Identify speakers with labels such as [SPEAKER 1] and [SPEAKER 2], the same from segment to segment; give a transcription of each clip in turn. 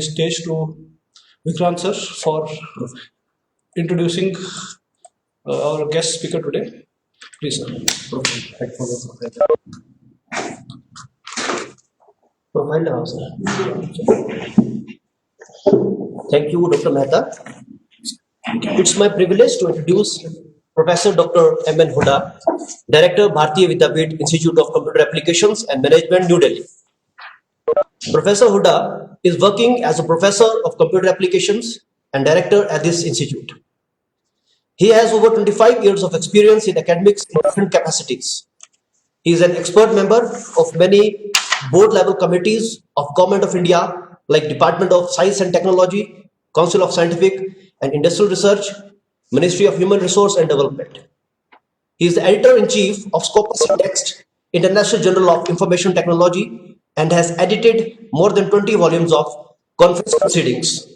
[SPEAKER 1] Stage to Vikrant sir for introducing our guest speaker today. Please, sir.
[SPEAKER 2] Profile now, sir. Thank you, Dr. Mehta. It's my privilege to introduce Professor Dr. M.N. Hoda, Director, Bharatiya Vidyapith Institute of Computer Applications and Management, New Delhi. Professor Hoda is working as a professor of computer applications and director at this institute. He has over 25 years of experience in academics in different capacities. He is an expert member of many board-level committees of Government of India like Department of Science and Technology, Council of Scientific and Industrial Research, Ministry of Human Resource and Development. He is the editor-in-chief of Scopus Text, International Journal of Information Technology, and has edited more than 20 volumes of conference proceedings.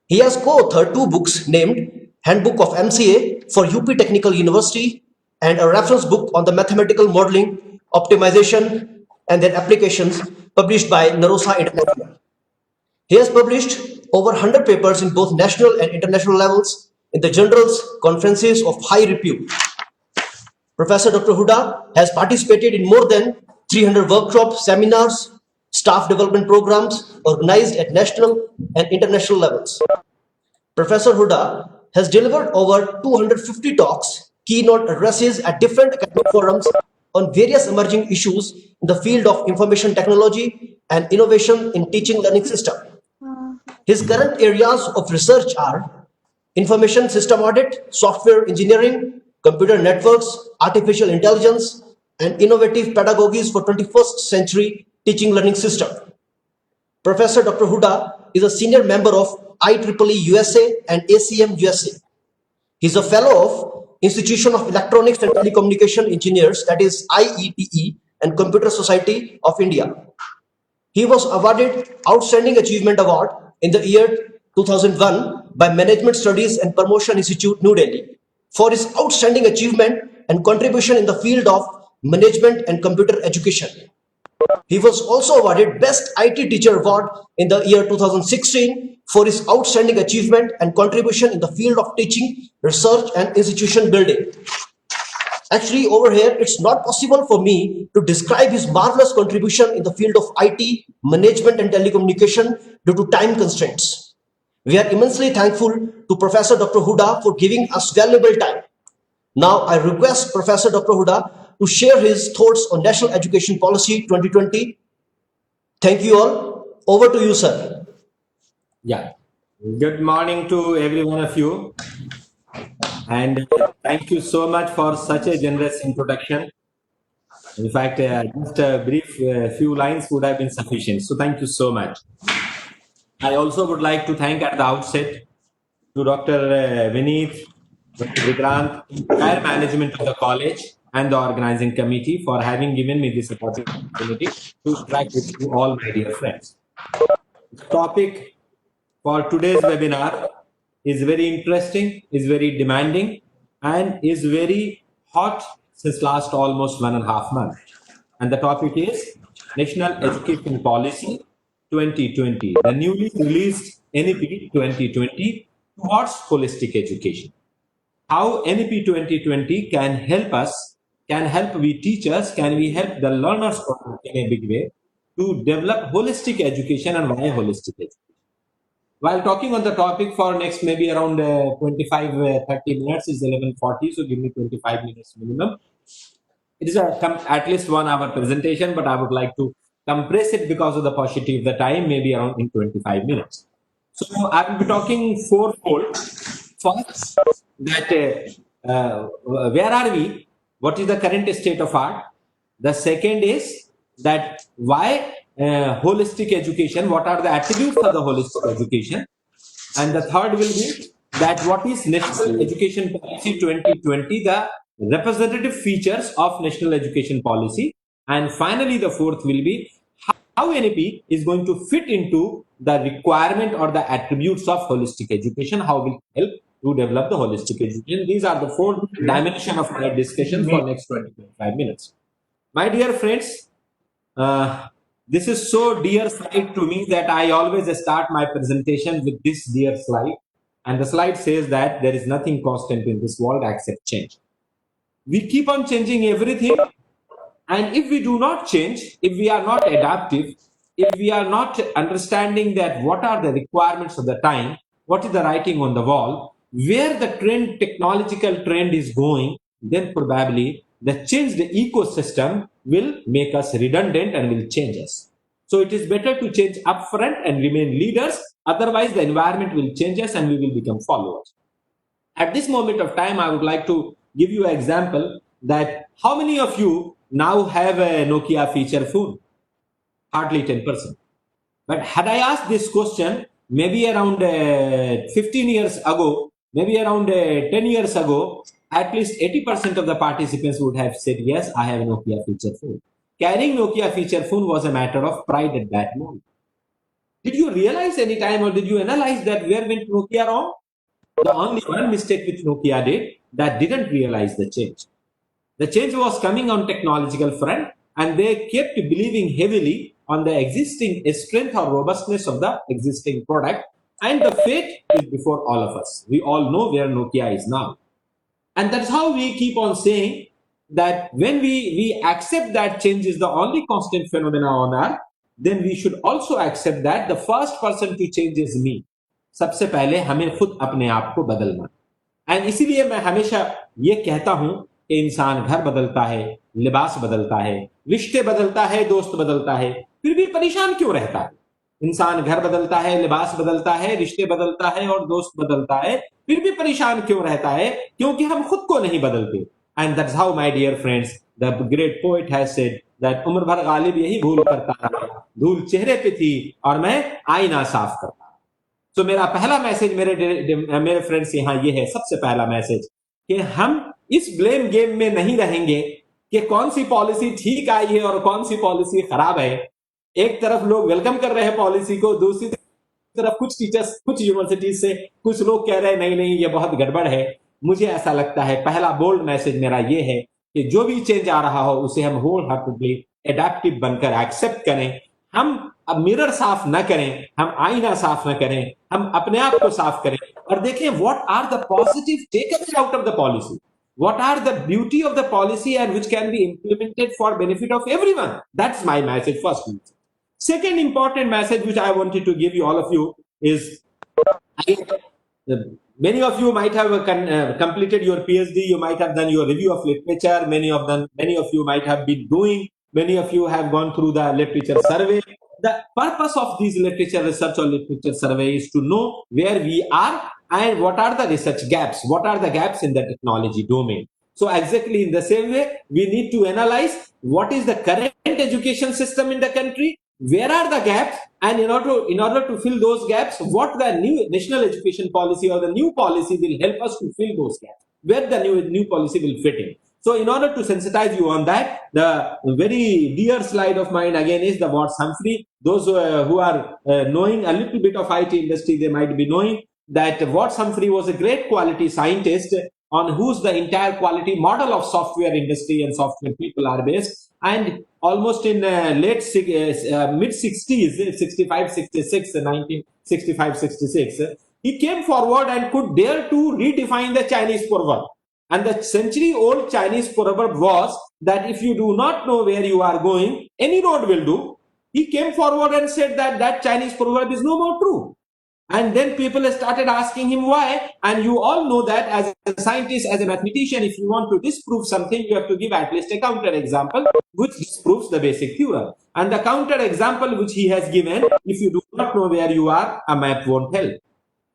[SPEAKER 2] He has co-authored 2 books named Handbook of MCA for UP Technical University and a reference book on the mathematical modeling, optimization, and their applications published by Narosa International. He has published over 100 papers in both national and international levels in the journals, conferences of high repute. Professor Dr. Hoda has participated in more than 300 workshops, seminars, staff development programs organized at national and international levels. Professor Hoda has delivered over 250 talks, keynote addresses at different academic forums on various emerging issues in the field of information technology and innovation in teaching learning system. His current areas of research are information system audit, software engineering, computer networks, artificial intelligence, and innovative pedagogies for 21st century teaching learning system. Professor Dr. Hoda is a senior member of IEEE USA and ACM USA. He is a fellow of Institution of Electronics and Telecommunication Engineers, that is IETE, and Computer Society of India. He was awarded Outstanding Achievement Award in the year 2001 by Management Studies and Promotion Institute, New Delhi, for his outstanding achievement and contribution in the field of management and computer education. He was also awarded Best IT Teacher Award in the year 2016 for his outstanding achievement and contribution in the field of teaching, research, and institution building. Actually, over here, it's not possible for me to describe his marvelous contribution in the field of IT, management, and telecommunication due to time constraints. We are immensely thankful to Professor Dr. Hoda for giving us valuable time. Now, I request Professor Dr. Hoda to share his thoughts on National Education Policy 2020. Thank you all. Over to you, sir.
[SPEAKER 3] Yeah. Good morning to every one of you. And thank you so much for such a generous introduction. In fact, just a brief few lines would have been sufficient. So thank you so much. I also would like to thank at the outset to Dr. Vineet, Dr. Vikrant, entire management of the college and the organizing committee for having given me this opportunity to interact with you all, my dear friends. The topic for today's webinar is very interesting, is very demanding, and is very hot since last almost 1.5 months. And the topic is National Education Policy 2020, the newly released NEP 2020 towards holistic education. How NEP 2020 can help us, can help we teachers, can we help the learners in a big way to develop holistic education, and why holistic education? While talking on the topic for next maybe around 25-30 minutes, is 11:40, so give me 25 minutes minimum. It is at least 1 hour presentation, but I would like to compress it because of the paucity of the time, maybe around in 25 minutes. So I will be talking fourfold. First, that where are we? What is the current state of art? The second is that why holistic education, what are the attributes of the holistic education? And the third will be that what is National Education Policy 2020, the representative features of National Education Policy. And finally, the fourth will be how NEP is going to fit into the requirement or the attributes of holistic education, how will help to develop the holistic education. These are the 4 dimensions of my discussion for next 20-25 minutes. My dear friends, This is so dear slide to me that I always start my presentation with this dear slide. And the slide says that there is nothing constant in this world except change. We keep on changing everything. And if we do not change, if we are not adaptive, if we are not understanding that what are the requirements of the time, what is the writing on the wall, where the trend, technological trend is going, then probably the changed ecosystem will make us redundant and will change us. So it is better to change upfront and remain leaders. Otherwise, the environment will change us and we will become followers. At this moment of time, I would like to give you an example that how many of you now have a Nokia feature phone? Hardly 10%. But had I asked this question maybe around 15 years ago, maybe around 10 years ago, at least 80% of the participants would have said, yes, I have a Nokia feature phone. Carrying Nokia feature phone was a matter of pride at that moment. Did you realize any time or did you analyze that where went Nokia wrong? The only one mistake which Nokia did, that didn't realize the change. The change was coming on technological front, and they kept believing heavily on the existing strength or robustness of the existing product. And the fate is before all of us. We all know where Nokia is now. And that's how we keep on saying that when we accept that change is the only constant phenomena on earth, then we should also accept that the first person to change is me. सबसे पहले हमें खुद अपने आप को बदलना। And इसीलिए मैं हमेशा ये कहता हूं कि इंसान घर बदलता है, लिबास बदलता है, रिश्ते बदलता है, दोस्त बदलता है, फिर भी परेशान क्यों रहता है? इंसान घर बदलता है, लिबास बदलता है, रिश्ते बदलता है और दोस्त बदलता है, फिर भी परेशान क्यों रहता है? क्योंकि हम खुद को नहीं बदलते। And that's how my dear friends, the great poet has said that उम्र भर गालिब यही भूल करता रहा, धूल चेहरे पे थी और मैं आईना साफ करता। तो मेरा पहला मैसेज मेरे फ्रेंड्स यहाँ ये है, सबसे पहला मैसेज कि हम इस ब्लेम गेम में नहीं रहेंगे कि कौन सी पॉलिसी ठीक आई है और कौन सी पॉलिसी खराब है। एक तरफ लोग वेलकम कर रहे हैं पॉलिसी को, दूसरी तरफ कुछ टीचर्स, कुछ यूनिवर्सिटीज से कुछ लोग कह रहे हैं नहीं नहीं ये बहुत गड़बड़ है। मुझे ऐसा लगता है पहला बोल्ड मैसेज मेरा ये है कि जो भी चेंज आ रहा हो उसे हम होल हार्टेडली एडेप्टिव बनकर एक्सेप्ट करें। हम अब मिरर साफ न करें, हम आईना साफ न करें, हम अपने आप को साफ करें और देखें what are the positive takeaways out of the policy, what are the beauty of the policy and which can be implemented for benefit of everyone. That's my message first. Second important message which I wanted to give you, all of you, is many of you might have completed your PhD, you might have done your review of literature, many of you might have been doing, many of you have gone through the literature survey. The purpose of these literature research or literature survey is to know where we are and what are the research gaps, what are the gaps in the technology domain. So exactly in the same way, we need to analyze what is the current education system in the country, where are the gaps, and in order to fill those gaps, what the new national education policy or the new policy will help us to fill those gaps, where the new policy will fit in. So in order to sensitize you on that, the very dear slide of mine again is the Watts Humphrey. Those who are knowing a little bit of IT industry, they might be knowing that Watts Humphrey was a great quality scientist on whose the entire quality model of software industry and software people are based. And almost in mid 60s, 65, 66, 1965, 66, he came forward and could dare to redefine the Chinese proverb. And the century-old Chinese proverb was that if you do not know where you are going, any road will do. He came forward and said that that Chinese proverb is no more true. And then people started asking him why. And you all know that as a scientist, as a mathematician, if you want to disprove something, you have to give at least a counter example which disproves the basic theorem. And the counter example which he has given, if you do not know where you are, a map won't help.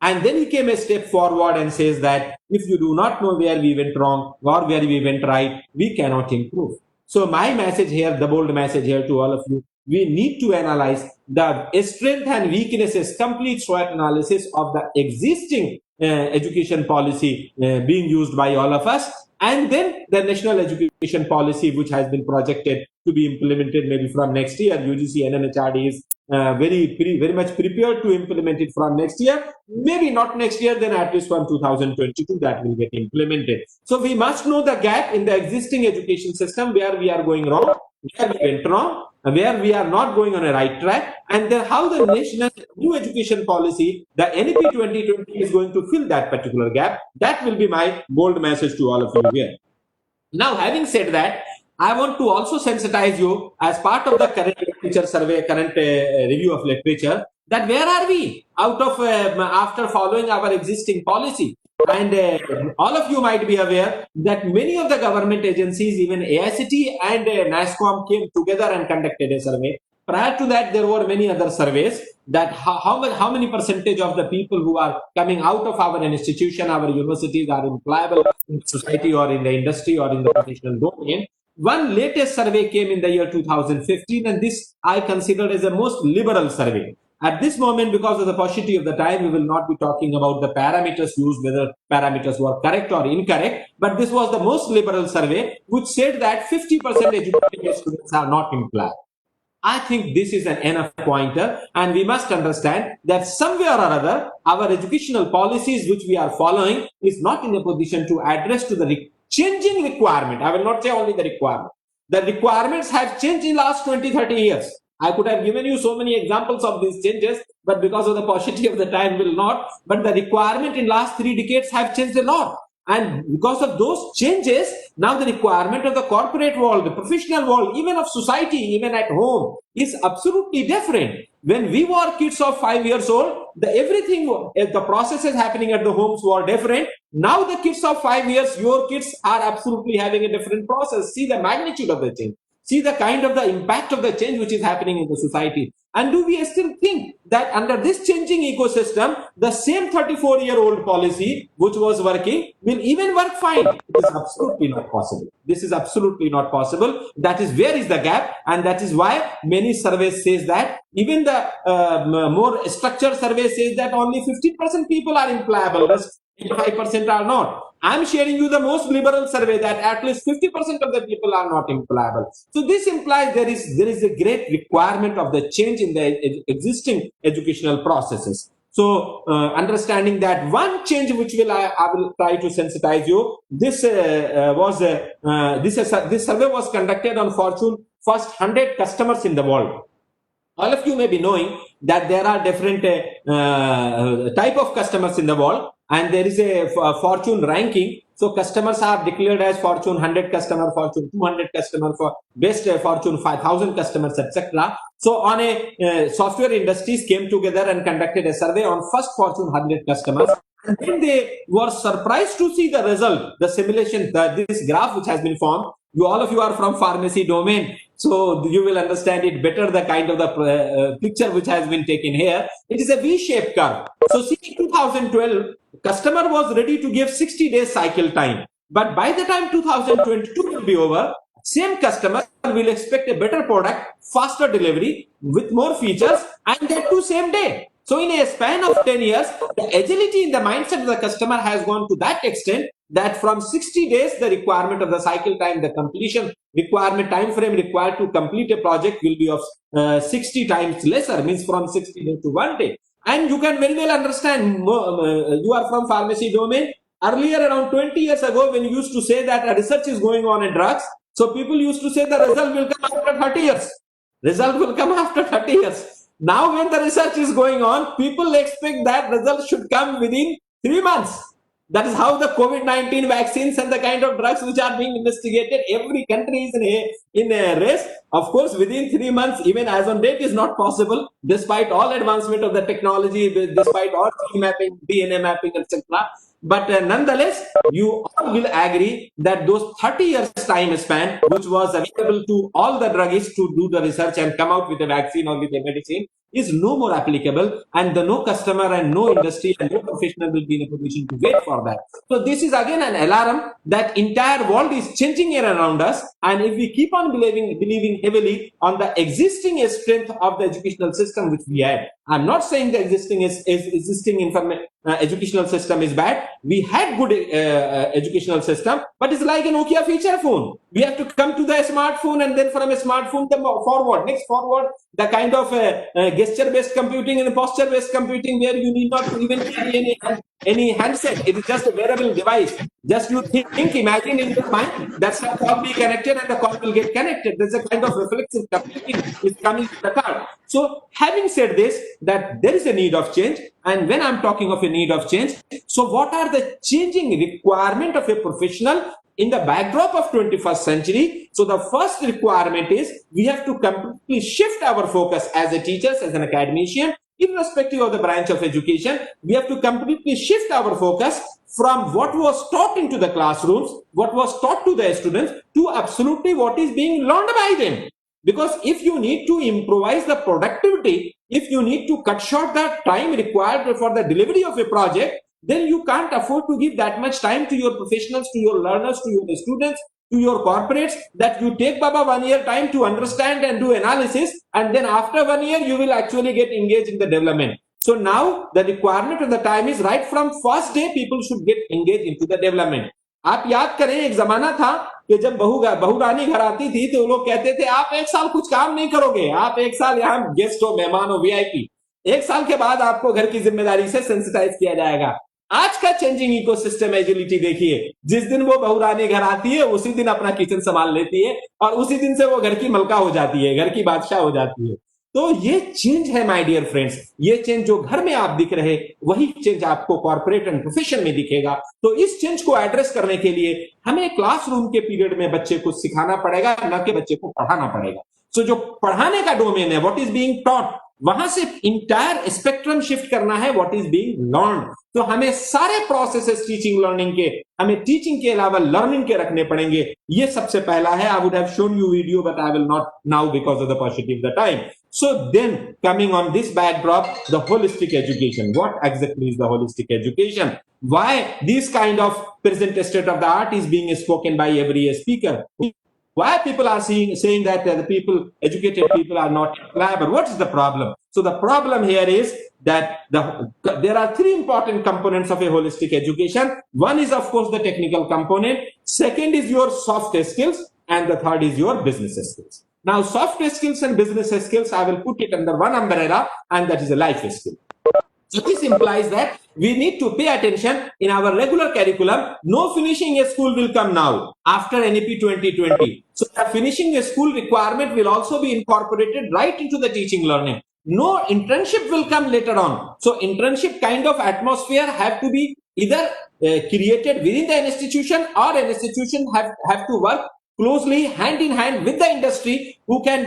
[SPEAKER 3] And then he came a step forward and says that if you do not know where we went wrong or where we went right, we cannot improve. So my message here, the bold message here to all of you, we need to analyze the strength and weaknesses, complete SWOT analysis of the existing education policy being used by all of us, and then the national education policy which has been projected to be implemented maybe from next year. UGC and NHRD is very much prepared to implement it from next year. Maybe not next year, then at least from 2022 that will get implemented. So we must know the gap in the existing education system where we are going wrong, where we went wrong, where we are not going on a right track, and then how the national new education policy, the NEP 2020, is going to fill that particular gap. That will be my bold message to all of you here. Now, having said that, I want to also sensitize you as part of the current literature survey, current review of literature, that where are we out of after following our existing policy? And all of you might be aware that many of the government agencies, even AICT and NASSCOM, came together and conducted a survey. Prior to that, there were many other surveys that how many percentage of the people who are coming out of our institution, our universities, are employable in society or in the industry or in the professional domain. One latest survey came in the year 2015, and this I consider as the most liberal survey. At this moment, because of the paucity of the time, we will not be talking about the parameters used, whether parameters were correct or incorrect, but this was the most liberal survey, which said that 50% educated students are not employed. I think this is an enough pointer, and we must understand that somewhere or other, our educational policies which we are following is not in a position to address to the changing requirement. I will not say only the requirement. The requirements have changed in last 20, 30 years. I could have given you so many examples of these changes, but because of the paucity of the time will not. But the requirement in last 3 decades have changed a lot. And because of those changes, now the requirement of the corporate world, the professional world, even of society, even at home, is absolutely different. When we were kids of 5 years old, the processes happening at the homes were different. Now the kids of 5 years, your kids are absolutely having a different process. See the magnitude of the change. See the kind of the impact of the change which is happening in the society. And do we still think that under this changing ecosystem, the same 34-year-old policy which was working will even work fine? It is absolutely not possible. This is absolutely not possible. That is where is the gap, and that is why many surveys says that, even the more structured survey says that only 15% people are employable, rest 85% are not. I'm sharing you the most liberal survey that at least 50% of the people are not employable. So this implies there is a great requirement of the change in the existing educational processes. So understanding that, one change which I will try to sensitize you. This survey was conducted on Fortune first 100 customers in the world. All of you may be knowing that there are different type of customers in the world, and there is a Fortune ranking. So customers are declared as Fortune 100 customer, Fortune 200 customer, for best Fortune 5000 customers, etc. So on a software industries came together and conducted a survey on first Fortune 100 customers. And then they were surprised to see the result, the simulation, this graph which has been formed. All of you are from pharmacy domain, so you will understand it better, the kind of the picture which has been taken here. It is a V-shaped curve. So see, 2012, customer was ready to give 60 days cycle time. But by the time 2022 will be over, same customer will expect a better product, faster delivery with more features, and that too same day. So in a span of 10 years, the agility in the mindset of the customer has gone to that extent that from 60 days, the requirement of the cycle time, the completion requirement time frame required to complete a project will be of 60 times lesser, means from 60 days to 1 day. And you can very well understand, you are from pharmacy domain. Earlier, around 20 years ago, when you used to say that a research is going on in drugs, so people used to say the result will come after 30 years. Result will come after 30 years. Now, when the research is going on, people expect that result should come within 3 months. That is how the COVID-19 vaccines and the kind of drugs which are being investigated, every country is in a race. Of course, within 3 months, even as on date, is not possible, despite all advancement of the technology, despite all gene mapping, DNA mapping, etc. But nonetheless, you all will agree that those 30 years time span, which was available to all the druggists to do the research and come out with a vaccine or with a medicine, is no more applicable, and no customer and no industry and no professional will be in a position to wait for that. So this is again an alarm that entire world is changing here around us, and if we keep on believing heavily on the existing strength of the educational system which we had, I'm not saying the existing educational system is bad. We had good educational system, but it's like a Nokia feature phone. We have to come to the smartphone, and then from a smartphone, the next forward, the kind of gesture-based computing and posture-based computing, where you need not to even carry any handset. It is just a wearable device. Just you imagine in your mind that some call be connected and the call will get connected. There's a kind of reflexive computing is coming to the card. So having said this, that there is a need of change, and when I'm talking of a need of change, so what are the changing requirement of a professional in the backdrop of 21st century? So the first requirement is we have to completely shift our focus as a teachers, as an academician, irrespective of the branch of education. We have to completely shift our focus from what was taught into the classrooms, what was taught to the students, to absolutely what is being learned by them. Because if you need to improvise the productivity, if you need to cut short the time required for the delivery of a project, then you can't afford to give that much time to your professionals, to your learners, to your students, to your corporates, that you take Baba 1 year time to understand and do analysis, and then after 1 year you will actually get engaged in the development. So now the requirement of the time is right from first day people should get engaged into the development. आप याद करें, एक जमाना था कि जब बहू रानी घर आती थी तो लोग कहते थे आप एक साल कुछ काम नहीं करोगे, आप एक साल यहाँ गेस्ट हो, मेहमान हो, वीआईपी, एक साल के बाद आपको घर की जिम्मेदारी से सेंसिटाइज किया जाएगा। आज का चेंजिंग इकोसिस्टम एजिलिटी देखिए, जिस दिन वो बहू रानी घर आती है उसी दिन अपना किचन संभाल लेती है और उसी दिन से वो घर की मलका हो जाती है, घर की बादशाह हो जाती है। तो ये चेंज है माय डियर फ्रेंड्स, ये चेंज जो घर में आप दिख रहे वही चेंज आपको कॉर्पोरेट एंड प्रोफेशन में दिखेगा। तो इस चेंज को एड्रेस करने के लिए हमें क्लासरूम के पीरियड में बच्चे को सिखाना पड़ेगा, न कि बच्चे को पढ़ाना पड़ेगा। सो जो पढ़ाने का डोमेन है, व्हाट इज बीइंग टॉट, वहां से इंटायर स्पेक्ट्रम शिफ्ट करना है व्हाट इज बीइंग लर्न। तो हमें सारे प्रोसेसेस टीचिंग लर्निंग के, हमें टीचिंग के अलावा लर्निंग के रखने पड़ेंगे। ये सबसे पहला है। I would have shown you video but I will not now because of the paucity of the time. So then coming on this backdrop, the holistic education. What exactly is the holistic education? Why this kind of present state of the art is being spoken by every speaker? Why people are saying that the people, educated people, are not reliable? What is the problem? So the problem here is that there are three important components of a holistic education. One is, of course, the technical component. Second is your soft skills. And the third is your business skills. Now, soft skills and business skills, I will put it under one umbrella, and that is a life skill. So this implies that we need to pay attention in our regular curriculum. No finishing a school will come now after NEP 2020. So the finishing a school requirement will also be incorporated right into the teaching learning. No internship will come later on. So internship kind of atmosphere have to be either created within the institution, or an institution have to work closely hand in hand with the industry, who can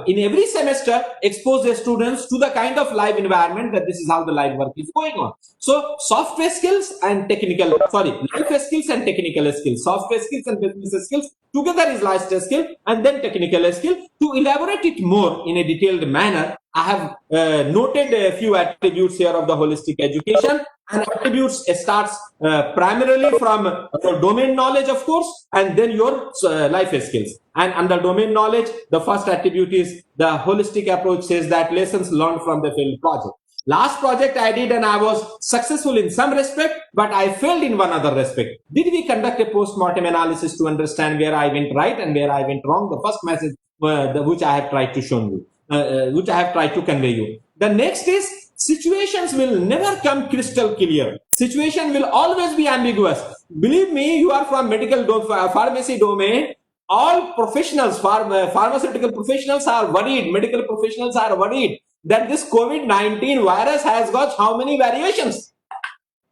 [SPEAKER 3] in every semester expose the students to the kind of live environment that this is how the live work is going on. So software skills and technical, life skills and technical skills, software skills and business skills together is life skill, and then technical skill. To elaborate it more in a detailed manner, I have noted a few attributes here of the holistic education. And attributes starts primarily from your domain knowledge, of course, and then your life skills. And under domain knowledge, the first attribute is the holistic approach says that lessons learned from the failed project. Last project I did and I was successful in some respect, but I failed in one other respect. Did we conduct a post-mortem analysis to understand where I went right and where I went wrong? The first message which I have tried to show you, which I have tried to convey you. The next is, situations will never come crystal clear. Situation will always be ambiguous. Believe me, you are from pharmacy domain. All professionals, pharmaceutical professionals are worried, medical professionals are worried that this COVID-19 virus has got how many variations.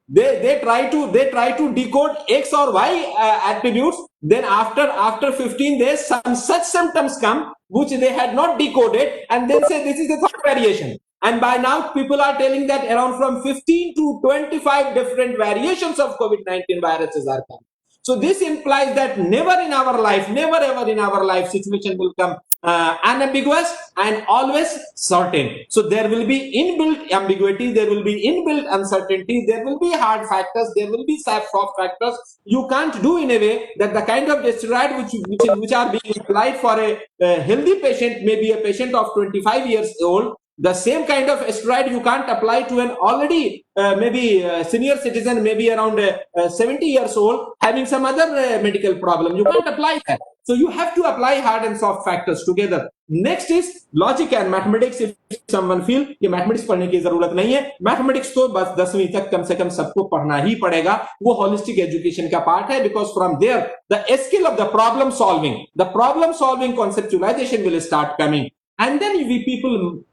[SPEAKER 3] They try to decode X or Y attributes. Then after 15 days, some such symptoms come which they had not decoded, and then say this is the third variation. And by now, people are telling that around from 15 to 25 different variations of COVID-19 viruses are coming. So this implies that never ever in our life, situation will come unambiguous and always certain. So there will be inbuilt ambiguity, there will be inbuilt uncertainty, there will be hard factors, there will be soft factors. You can't do in a way that the kind of steroid which are being applied for a healthy patient, maybe a patient of 25 years old, The same kind of steroid you can't apply to an already maybe senior citizen, maybe around 70 years old, having some other medical problem. You can't apply that. So you have to apply hard and soft factors together. Next is logic and mathematics. If someone feel कि mathematics पढ़ने की जरूरत नहीं है, mathematics तो बस 10वीं तक कम से कम सबको पढ़ना ही पड़ेगा, वो होलिस्टिक एजुकेशन का पार्ट है, because from there the skill of the problem solving conceptualization will start coming. And then we people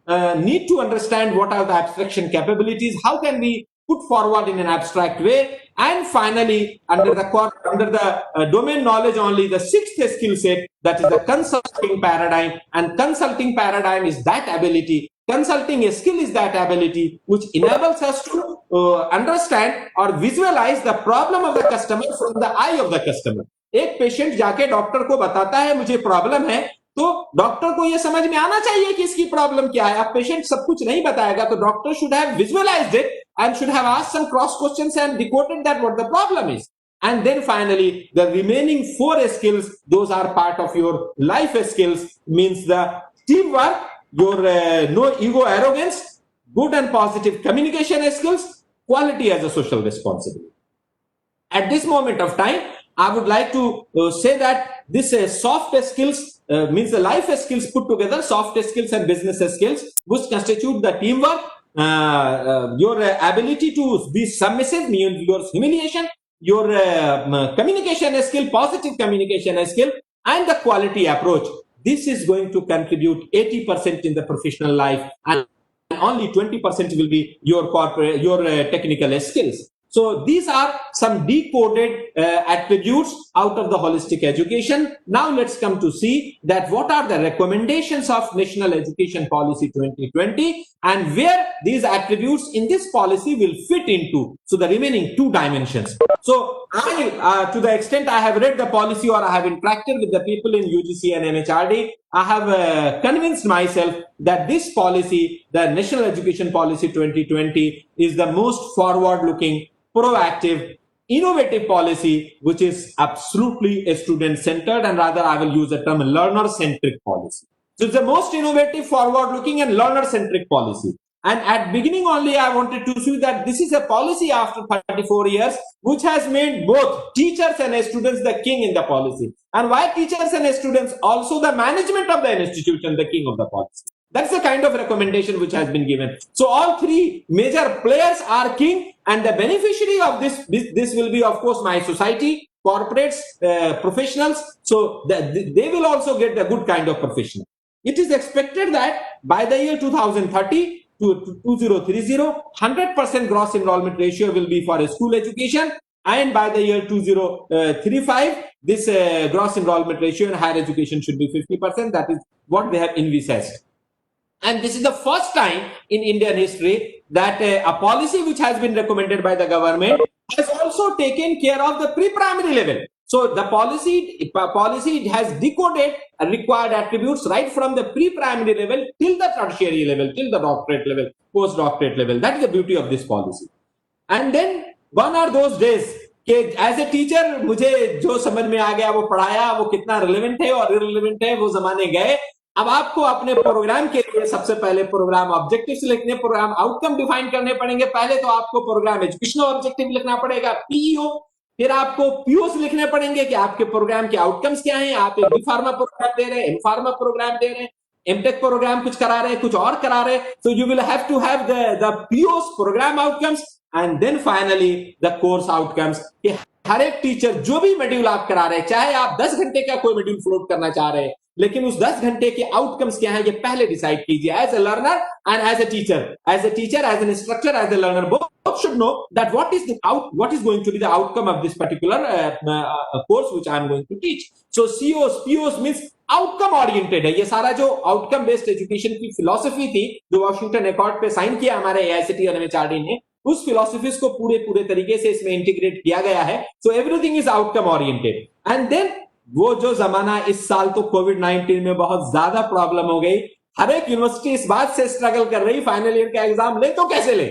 [SPEAKER 3] need to understand what are the abstraction capabilities, how can we put forward in an abstract way, and finally under the domain knowledge only, the sixth skill set, that is the consulting paradigm. And consulting paradigm is that ability, consulting skill is that ability which enables us to understand or visualize the problem of the customer from the eye of the customer. एक patient जाके doctor को बताता है मुझे problem है, तो doctor को यह समझ में आना चाहिए कि इसकी प्रॉब्लम क्या है. अब पेशेंट सब कुछ नहीं बताएगा, तो doctor should have visualised it and should have asked some cross questions and decoded that what the problem is. And then finally the remaining 4 skills, those are part of your life skills, means the teamwork, your no ego arrogance, good and positive communication skills, quality as a social responsibility. At this moment of time I would like to say that this soft skills means the life skills put together, soft skills and business skills, which constitute the teamwork, your ability to be submissive, your humiliation, your communication skill, positive communication skill, and the quality approach. This is going to contribute 80% in the professional life, and only 20% will be your corporate, your technical skills. So these are some decoded attributes out of the holistic education. Now let's come to see that what are the recommendations of National Education Policy 2020 and where these attributes in this policy will fit into. So the remaining 2 dimensions. So I, to the extent I have read the policy or I have interacted with the people in UGC and MHRD, I have convinced myself that this policy, the National Education Policy 2020, is the most forward-looking, proactive, innovative policy, which is absolutely student-centered, and rather I will use the term learner-centric policy. So it's the most innovative, forward-looking and learner-centric policy. And at beginning only I wanted to see that this is a policy after 34 years, which has made both teachers and students the king in the policy. And why teachers and students? Also the management of the institution, the king of the policy. That's the kind of recommendation which has been given. So all 3 major players are king, and the beneficiary of this will be, of course, my society, corporates, professionals. So they will also get the good kind of professional. It is expected that by the year 2030 to 2030, 100% gross enrollment ratio will be for school education, and by the year 2035, this gross enrollment ratio in higher education should be 50%. That is what they have envisaged. And this is the first time in Indian history that a policy which has been recommended by the government has also taken care of the pre-primary level. So the policy has decoded required attributes right from the pre-primary level till the tertiary level, till the doctorate level, post-doctorate level. That is the beauty of this policy. And then gone are those days कि as a teacher मुझे जो समझ में आ गया वो पढ़ाया, वो कितना रिलेवेंट है और इररिलेवेंट है, वो जमाने गए. अब आपको अपने प्रोग्राम के लिए सबसे पहले प्रोग्राम ऑब्जेक्टिव्स लिखने, प्रोग्राम आउटकम डिफाइन करने पड़ेंगे. पहले तो आपको प्रोग्राम एजुकेशनल ऑब्जेक्टिव लिखना पड़ेगा, पीईओ. फिर आपको पीओस लिखने पड़ेंगे कि आपके प्रोग्राम के आउटकम्स क्या हैं. आप एक बी फार्मा प्रोग्राम दे रहे हैं, एम फार्मा प्रोग्राम दे रहे हैं, एमटेक प्रोग्राम कुछ करा रहे हैं, कुछ और करा रहे हैं. So you will have to have the POs, programme outcomes, and then finally the course outcomes. हर एक टीचर जो भी मॉड्यूल आप करा रहे हैं, चाहे आप 10 घंटे का कोई मॉड्यूल फ्लोट करना चाह रहे हैं, लेकिन उस 10 घंटे के आउटकम्स क्या है ये पहले डिसाइड कीजिए. As a learner and as a teacher, as an instructor, as a learner, both should know that what is going to be the outcome of this particular course which I am going to teach. So COs, POs means outcome oriented है. ये सारा जो outcome based education की philosophy थी जो Washington accord पे sign किया हमारे एआईसीटी और एमएचआरडी ने, उस फिलॉसफीज को पूरे तरीके से इसमें इंटीग्रेट किया गया है. So everything is outcome oriented. And then वो जो जमाना, इस साल तो कोविड-19 में बहुत ज्यादा प्रॉब्लम हो गई. हर एक यूनिवर्सिटी इस बात से स्ट्रगल कर रही, फाइनल ईयर का एग्जाम ले तो कैसे ले.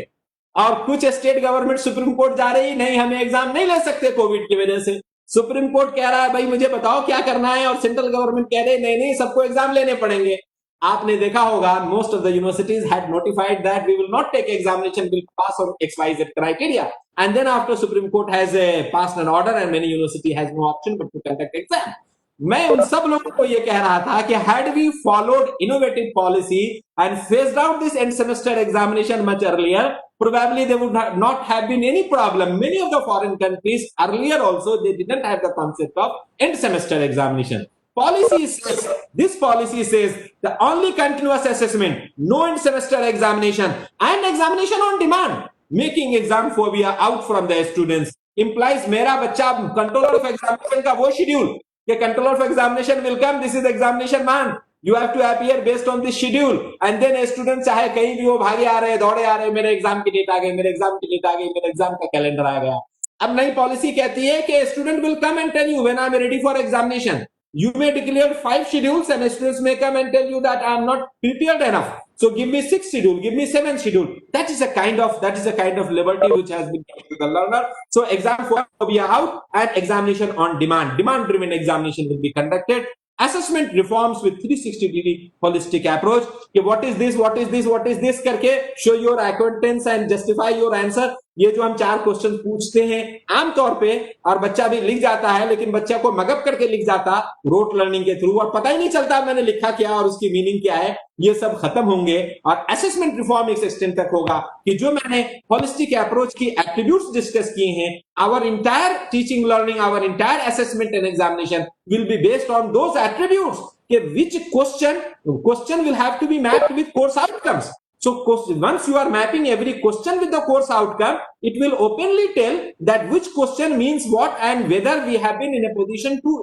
[SPEAKER 3] और कुछ स्टेट गवर्नमेंट सुप्रीम कोर्ट जा रही, नहीं हमें एग्जाम नहीं ले सकते कोविड की वजह से. सुप्रीम कोर्ट कह रहा है भाई मुझे बताओ क्या करना है, और सेंट्रल गवर्नमेंट कह रहे नहीं सबको एग्जाम लेने पड़ेंगे. आपने देखा होगा most of the universities had notified that we will not take examination, will pass on XYZ criteria, and then after Supreme Court has passed an order and many university has no option but to conduct exam. मैं उन सब लोगों को ये कह रहा था कि had we followed innovative policy and phased out this end semester examination much earlier, probably there would not have been any problem. Many of the foreign countries earlier also they didn't have the concept of end semester examination. This policy says the only continuous assessment, no end semester examination, and examination on demand, making exam phobia out from the students, implies मेरा बच्चा controller of examination का वो schedule कि controller of examination will come, this is the examination man, you have to appear based on this schedule, and then a student चाहे कहीं भी वो भागे आ रहे दौड़े आ रहे मेरे एग्जाम की डेट आ गई, मेरे एग्जाम की डेट आ गई, मेरे एग्जाम का कैलेंडर आ गया. अब नई पॉलिसी कहती है कि student will come and tell you when I am ready for examination. You may declare 5 schedules and students may come and tell you that I am not prepared enough. So give me 6 schedule, give me 7 schedule. That is a kind of liberty which has been given to the learner. So exam phobia out and examination on demand. Demand driven examination will be conducted. Assessment reforms with 360-degree holistic approach. What is this? What is this? What is this? करके show your acquaintance and justify your answer. ये जो हम 4 question पूछते हैं आमतौर पे, और बच्चा भी लिख जाता है, लेकिन बच्चा को मगअप करके लिख जाता रोट लर्निंग के थ्रू, और पता ही नहीं चलता मैंने लिखा क्या और उसकी मीनिंग क्या है. ये सब खत्म होंगे और असेसमेंट रिफॉर्म इस एक्सटेंट तक होगा कि जो मैंने होलिस्टिक अप्रोच की एट्रीब्यूट्स डिस्कस किए हैं, our entire teaching learning, our entire assessment and examination will be based on those attributes कि which question will have to be mapped with course outcomes. So once you are mapping every question with the course outcome, it will openly tell that which question means what and whether we have been in a position to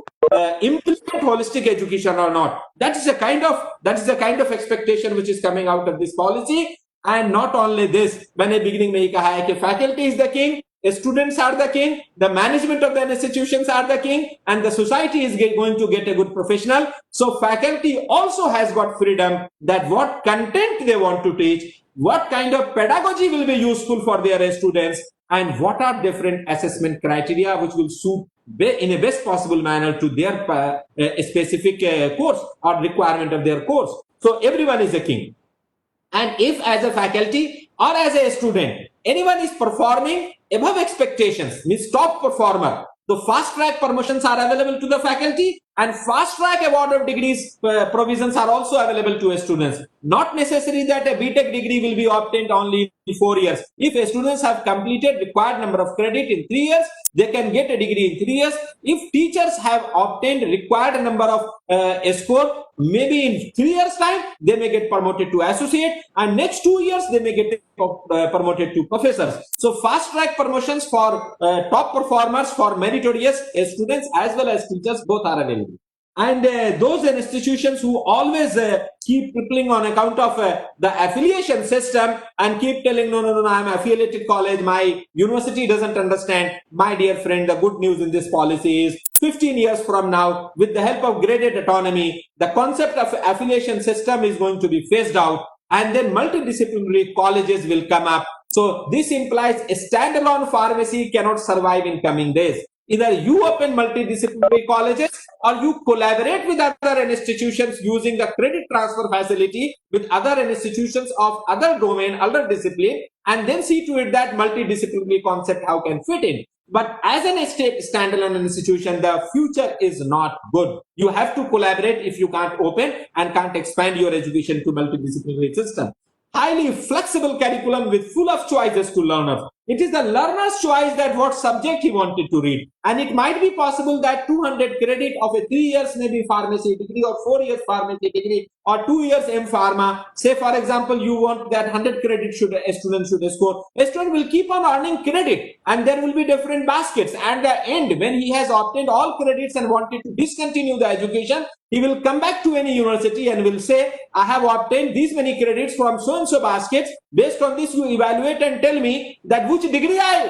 [SPEAKER 3] implement holistic education or not. That is the kind of expectation which is coming out of this policy. And not only this, मैंने beginning में ही कहा है कि faculty is the king, students are the king, the management of the institutions are the king, and the society is going to get a good professional. So faculty also has got freedom that what content they want to teach, what kind of pedagogy will be useful for their students, and what are different assessment criteria which will suit in a best possible manner to their specific course or requirement of their course. So everyone is a king. And if as a faculty or as a student, anyone is performing above expectations, means top performer, the fast track promotions are available to the faculty, and fast track award of degrees provisions are also available to students. Not necessary that a BTech degree will be obtained only in 4 years. If students have completed required number of credit in 3 years, they can get a degree in 3 years. If teachers have obtained required number of score, maybe in 3 years time, they may get promoted to associate, and next 2 years, they may get promoted to professors. So fast track promotions for top performers, for meritorious students as well as teachers, both are available. And those institutions who always keep crippling on account of the affiliation system and keep telling, no, I'm affiliated college, my university doesn't understand. My dear friend, the good news in this policy is 15 years from now, with the help of graded autonomy, the concept of affiliation system is going to be phased out, and then multidisciplinary colleges will come up. So this implies a standalone pharmacy cannot survive in coming days. Either you open multidisciplinary colleges or you collaborate with other institutions using the credit transfer facility with other institutions of other domain, other discipline, and then see to it that multidisciplinary concept how can fit in. But as an standalone institution, the future is not good. You have to collaborate if you can't open and can't expand your education to multidisciplinary system. Highly flexible curriculum with full of choices to learners. It is the learner's choice that what subject he wanted to read. And it might be possible that 200 credit of a 3 years maybe pharmacy degree or 4 years pharmacy degree or 2 years M Pharma. Say for example, you want that 100 credit a student should score. A student will keep on earning credit and there will be different baskets. And the end, when he has obtained all credits and wanted to discontinue the education, he will come back to any university and will say, I have obtained these many credits from so-and-so baskets. Based on this, you evaluate and tell me that which degree I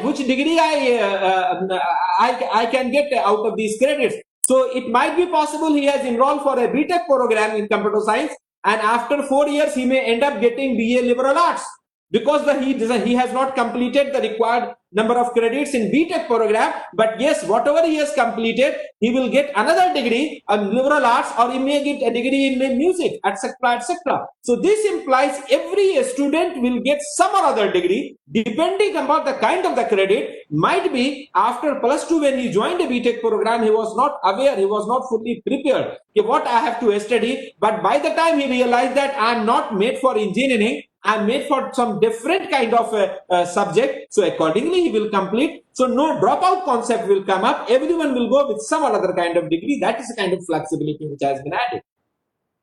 [SPEAKER 3] can get out of these credits. So it might be possible he has enrolled for a BTech program in computer science, and after 4 years, he may end up getting BA Liberal Arts. because he has not completed the required number of credits in BTech program. But yes, whatever he has completed, he will get another degree in liberal arts, or he may get a degree in music, etc., etc. So this implies every student will get some or other degree depending upon the kind of the credit. Might be after plus 2, when he joined a BTech program, he was not aware, he was not fully prepared what I have to study. But by the time he realized that I am not made for engineering, I am made for some different kind of subject, so accordingly he will complete. So no dropout concept will come up. Everyone will go with some or other kind of degree. That is the kind of flexibility which has been added.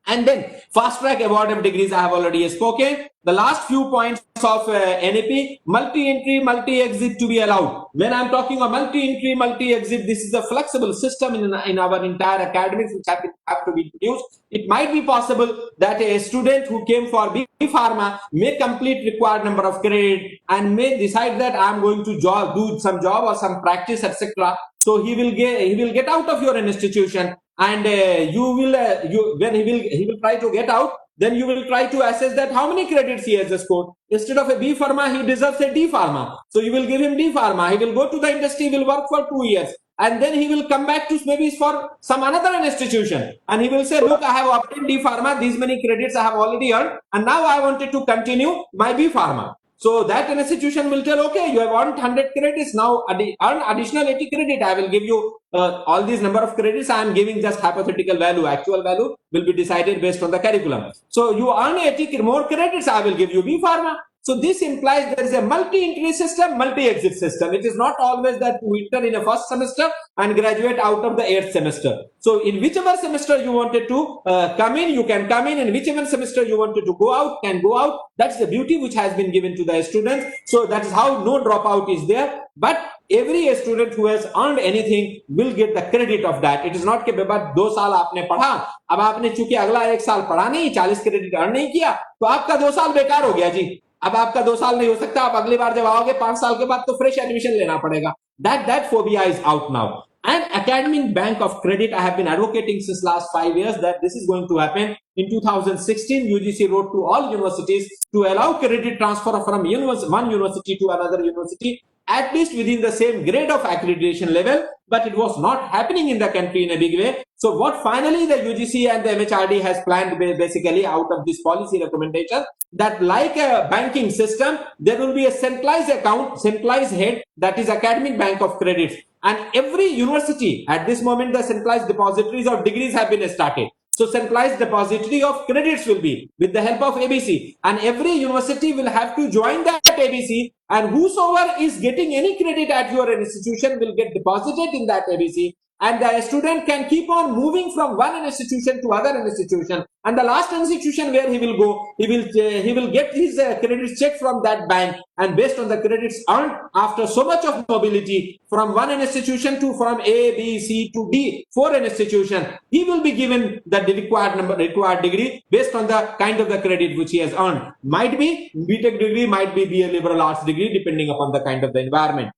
[SPEAKER 3] And then fast track award of degrees, I have already spoken. The last few points of NEP, multi-entry, multi-exit to be allowed. When I'm talking of multi-entry, multi-exit, this is a flexible system in our entire academics which have to be introduced. It might be possible that a student who came for B Pharma may complete required number of credit and may decide that I'm going to do some job or some practice, etc. So he will get out of your institution, and when he will try to get out, then you will try to assess that how many credits he has scored. Instead of a B Pharma, he deserves a D Pharma. So you will give him D Pharma. He will go to the industry, will work for 2 years, and then he will come back to maybe for some another institution, and he will say, look, I have obtained D Pharma, these many credits I have already earned, and now I wanted to continue my B Pharma. So that an institution will tell, okay, you have earned 100 credits, now earn additional 80 credit. I will give you all these number of credits. I am giving just hypothetical value. Actual value will be decided based on the curriculum. So you earn 80 more credits, I will give you B Pharma. So this implies there is a multi-entry system, multi-exit system. It is not always that you enter in a first semester and graduate out of the 8th semester. So in whichever semester you wanted to come in, you can come in, and whichever semester you wanted to go out, can go out. That's the beauty which has been given to the students. So that is how no dropout is there. But every student who has earned anything will get the credit of that. It is not कि बेटा 2 साल आपने पढ़ा, अब आपने चूंकि अगला 1 साल पढ़ा नहीं, 40 क्रेडिट अर्न नहीं किया, तो आपका 2 साल बेकार हो गया जी. अब आपका 2 साल नहीं हो सकता, आप अगली बार जब आओगे 5 साल के बाद तो फ्रेश एडमिशन लेना पड़ेगा. That phobia is out now. And academic bank of credit, I have been advocating since last 5 years that this is going to happen. In 2016, UGC wrote to all universities to allow credit transfer from one university to another university, at least within the same grade of accreditation level, but it was not happening in the country in a big way. So what finally the UGC and the MHRD has planned basically out of this policy recommendation, that like a banking system, there will be a centralized account, centralized head, that is academic bank of credits. And every university at this moment, the centralized depositories of degrees have been started. So centralized depository of credits will be with the help of ABC, and every university will have to join that ABC, and whosoever is getting any credit at your institution will get deposited in that ABC, and the student can keep on moving from one institution to other institution, and the last institution where he will go, he will get his credits checked from that bank, and based on the credits earned after so much of mobility from one institution to from A, B, C to D, 4 institution, he will be given the required degree based on the kind of the credit which he has earned. Might be BTech degree, might be a liberal arts degree, depending upon the kind of the environment.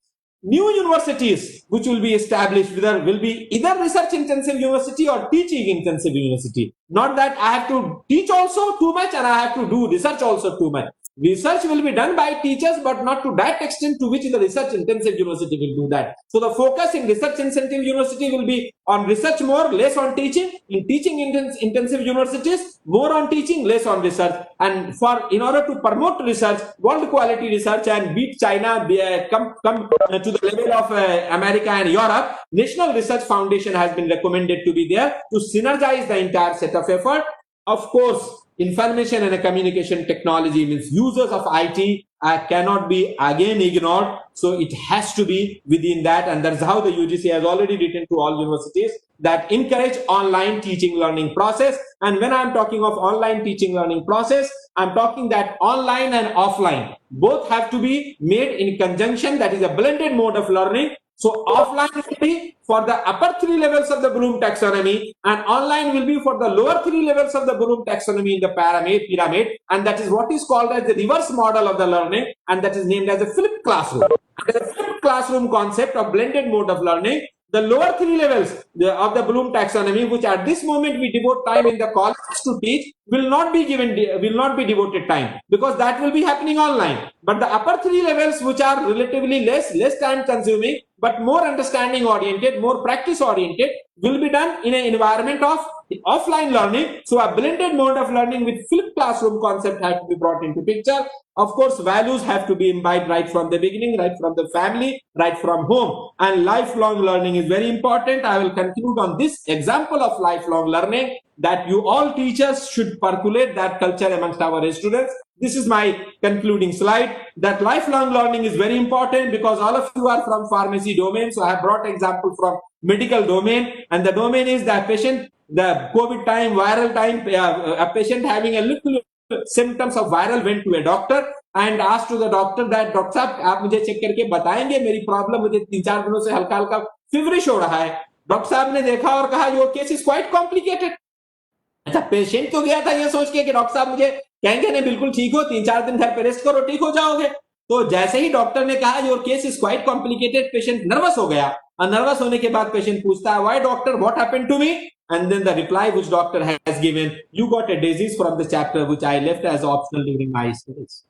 [SPEAKER 3] New universities which will be established will be either research intensive university or teaching intensive university. Not that I have to teach also too much and I have to do research also too much. Research will be done by teachers, but not to that extent to which the research intensive university will do that. So the focus in research intensive university will be on research more, less on teaching. In teaching intensive universities, more on teaching, less on research. And in order to promote research, world quality research, and beat China, come to the level of America and Europe, National Research Foundation has been recommended to be there to synergize the entire set of effort. Of course, information and communication technology means users of IT cannot be again ignored. So it has to be within that, and that's how the UGC has already written to all universities that encourage online teaching learning process. And when I'm talking of online teaching learning process, I'm talking that online and offline both have to be made in conjunction. That is a blended mode of learning. So offline will be for the upper 3 levels of the Bloom taxonomy, and online will be for the lower 3 levels of the Bloom taxonomy in the pyramid, and that is what is called as the reverse model of the learning, and that is named as a flipped classroom. And the flipped classroom concept of blended mode of learning, the lower three levels of the Bloom taxonomy, which at this moment we devote time in the colleges to teach, will not be devoted time, because that will be happening online. But the upper three levels, which are relatively less time consuming but more understanding oriented, more practice oriented, will be done in an environment of offline learning. So a blended mode of learning with flipped classroom concept has to be brought into picture. Of course, values have to be imbibed right from the beginning, right from the family, right from home. And lifelong learning is very important. I will conclude on this example of lifelong learning, that you all teachers should percolate that culture amongst our students. This is my concluding slide, that lifelong learning is very important, because all of you are from pharmacy domain. So I have brought example from medical domain, and the domain is the patient, the COVID time, viral time, a patient having a little symptoms of viral went to a doctor and asked to the doctor that, doctor साहब आप मुझे check करके बताएंगे, मेरी problem, मुझे 3-4 दिनों से हल्का हल्का फीवरिश हो रहा है. डॉक्टर साहब ने देखा और कहा your case is quite complicated. अच्छा, पेशेंट तो गया था ये सोच के कि डॉक्टर साहब मुझे कहेंगे नहीं बिल्कुल ठीक हो, 3-4 दिन घर पे रेस्ट करो, ठीक हो जाओगे. तो जैसे ही डॉक्टर ने कहा your case is quite complicated, patient nervous हो गया. और नर्वस होने के बाद पेशेंट पूछता है, why doctor, what happened to me? And then the reply which doctor has given, you got a disease from the chapter which I left as optional during my studies.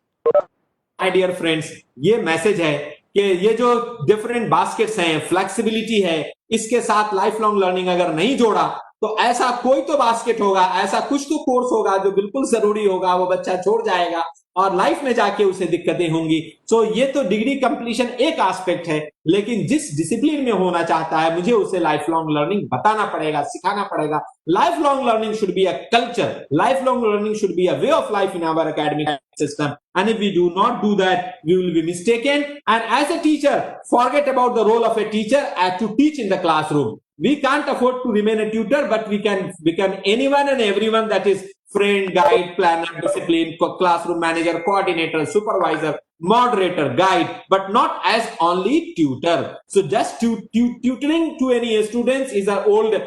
[SPEAKER 3] My dear friends, ये message है कि ये जो different baskets हैं, flexibility है, इसके साथ life long learning अगर नहीं जोड़ा तो ऐसा कोई तो बास्केट होगा, ऐसा कुछ तो कोर्स होगा जो बिल्कुल जरूरी होगा, वो बच्चा छोड़ जाएगा और लाइफ में जाके उसे दिक्कतें होंगी. सो ये तो डिग्री कंप्लीशन एक एस्पेक्ट है, लेकिन जिस डिसिप्लिन में होना चाहता है मुझे उसे लाइफ लॉन्ग लर्निंग बताना पड़ेगा, सिखाना पड़ेगा. Life long learning should be a culture, life long learning should be a way of life in our academic system, and if we do not do that, we will be mistaken. And as a teacher, forget about the role of a teacher as to teach in the classroom. We can't afford to remain a tutor, but we can become anyone and everyone, that is friend, guide, planner, discipline, classroom manager, coordinator, supervisor, moderator, guide, but not as only tutor. So just tutoring to any students is an old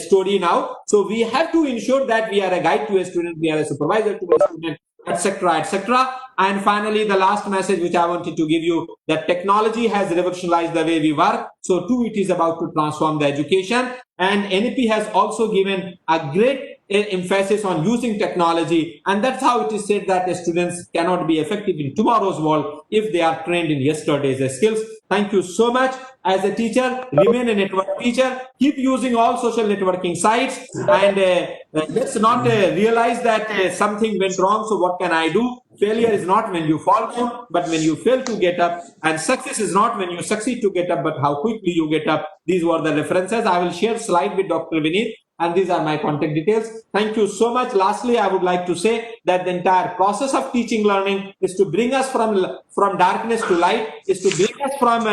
[SPEAKER 3] story now. So we have to ensure that we are a guide to a student, we are a supervisor to a student, etc., etc. And finally, the last message which I wanted to give you, that technology has revolutionized the way we work. So too, it is about to transform the education. And NEP has also given a great emphasis on using technology, and that's how it is said that the students cannot be effective in tomorrow's world if they are trained in yesterday's skills. Thank you so much. As a teacher, remain a network teacher, keep using all social networking sites, and let's not realize that something went wrong, so what can I do? Failure is not when you fall down, but when you fail to get up, and success is not when you succeed to get up, but how quickly you get up. These were the references. I will share slide with Dr. Vineet, and these are my contact details. Thank you so much. Lastly, I would like to say that the entire process of teaching learning is to bring us from darkness to light, is to bring us from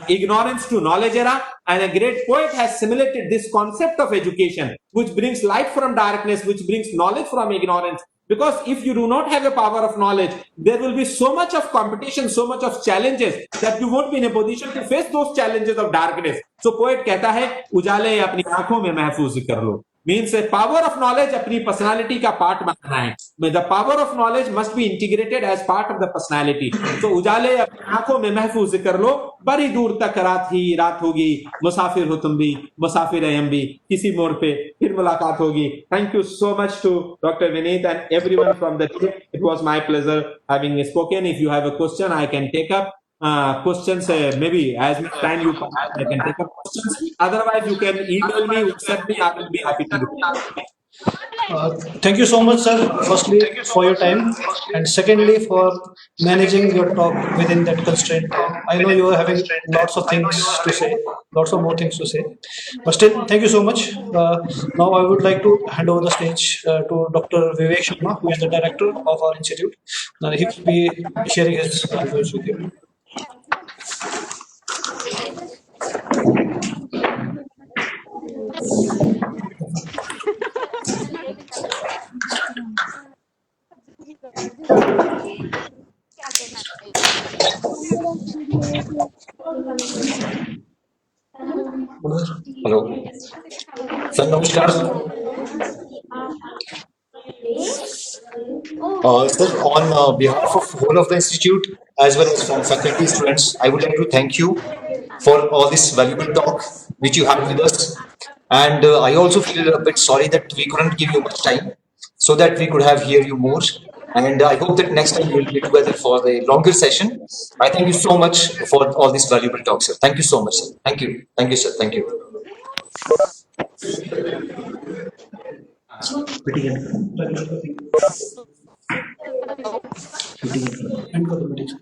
[SPEAKER 3] ignorance to knowledge era. And a great poet has simulated this concept of education, which brings light from darkness, which brings knowledge from ignorance. Because if you do not have a power of knowledge, there will be so much of competition, so much of challenges, that you won't be in a position to face those challenges of darkness. So poet कहता है, उजाले अपनी आंखों में महफूज कर लो. Means a power of knowledge अपनी personality का part बनाना है. The power of knowledge must be integrated as part of the personality. So उजाले अपनी आंखों में महफूज कर लो, बड़ी दूर तक रात ही रात होगी, मुसाफिर हो तुम भी, मुसाफिर है हम भी, किसी मोड़ पे फिर मुलाकात होगी. Thank you so much to Dr. Vineet and everyone from the team. It was my pleasure having spoken. If you have a question, I can take up questions, maybe as much time you can, I can take up questions. Otherwise, you can email me, WhatsApp me. I will be happy to do.
[SPEAKER 1] Thank you so much, sir. Firstly, for your time, and secondly, for managing your talk within that constraint. I know you are having lots of things to say, lots of more things to say, but still, thank you so much. Now, I would like to hand over the stage to Dr. Vivek Sharma, who is the director of our institute. He will be sharing his views with you.
[SPEAKER 4] Hello. Sir, namaskar. Sir, on behalf of whole of the institute as well as from faculty students, I would like to thank you for all this valuable talk which you had with us. And I also feel a bit sorry that we couldn't give you much time so that we could have hear you more. And I hope that next time we will be together for a longer session. I thank you so much for all this valuable talk, sir. Thank you so much, sir. Thank you. Thank you, sir. Thank you.
[SPEAKER 1] End for the meeting.